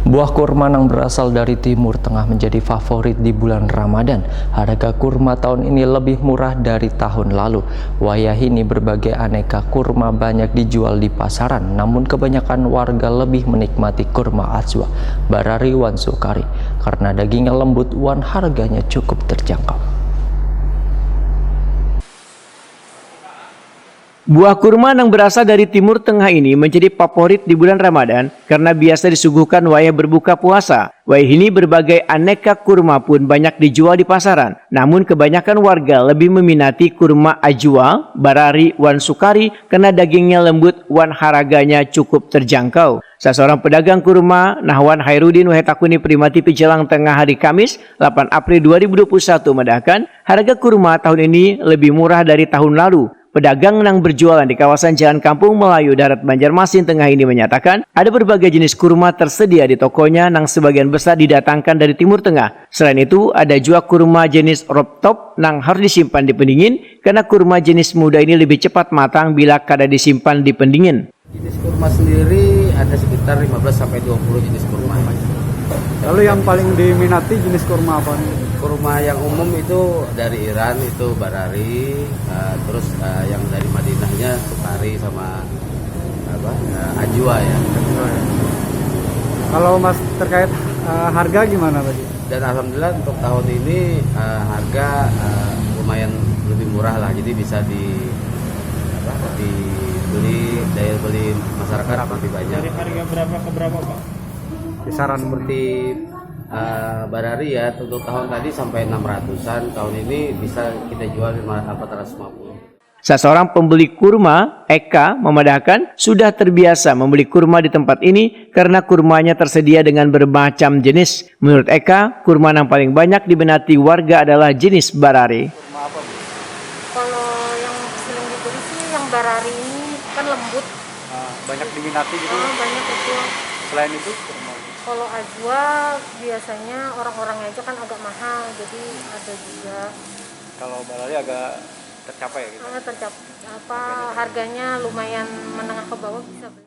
Buah kurma yang berasal dari Timur Tengah menjadi favorit di bulan Ramadan. Harga kurma tahun ini lebih murah dari tahun lalu. Wayah ini berbagai aneka kurma banyak dijual di pasaran, namun kebanyakan warga lebih menikmati kurma ajwa Barari Wan Sukari. Karena dagingnya lembut, wan harganya cukup terjangkau. Buah kurma yang berasal dari Timur Tengah ini menjadi favorit di bulan Ramadan karena biasa disuguhkan wayah berbuka puasa. Wayah ini berbagai aneka kurma pun banyak dijual di pasaran. Namun kebanyakan warga lebih meminati kurma ajwa Barari Wan Sukari karena dagingnya lembut, wan harganya cukup terjangkau. Seorang pedagang kurma, Nahwan Hairudin Wahetakuni Primati Pejalang Tengah hari Kamis, 8 April 2021 mendahkan harga kurma tahun ini lebih murah dari tahun lalu. Pedagang yang berjualan di kawasan Jalan Kampung Melayu Darat Banjarmasin Tengah ini menyatakan ada berbagai jenis kurma tersedia di tokonya yang sebagian besar didatangkan dari Timur Tengah. Selain itu, ada juga kurma jenis rob top yang harus disimpan di pendingin karena kurma jenis muda ini lebih cepat matang bila kada disimpan di pendingin. Jenis kurma sendiri ada sekitar 15-20 jenis kurma. Lalu yang paling diminati jenis kurma apa? Kurma yang umum itu dari Iran itu Barari, terus yang dari Madinahnya Sukari sama Ajwa ya. Kalau Mas terkait harga gimana tadi? Dan alhamdulillah untuk tahun ini harga lumayan lebih murah lah, jadi bisa dibeli, daya beli masyarakat lebih banyak. Dari harga berapa ke berapa, Pak? Kisaran seperti Barari ya, untuk tahun tadi sampai 600-an, tahun ini bisa kita jual 450. Seorang pembeli kurma, Eka, memadahkan sudah terbiasa membeli kurma di tempat ini karena kurmanya tersedia dengan bermacam jenis. Menurut Eka, kurma yang paling banyak diminati warga adalah jenis Barari. Kurma apa, Bu? Kalau yang sering dibeli sih yang Barari ini kan lembut. Banyak diminati gitu? Banyak itu. Selain itu, kurma. Kalau ajwa biasanya orang-orangnya aja kan agak mahal, jadi ada juga. Kalau Barari agak tercapai gitu? Harganya lumayan menengah ke bawah bisa beli.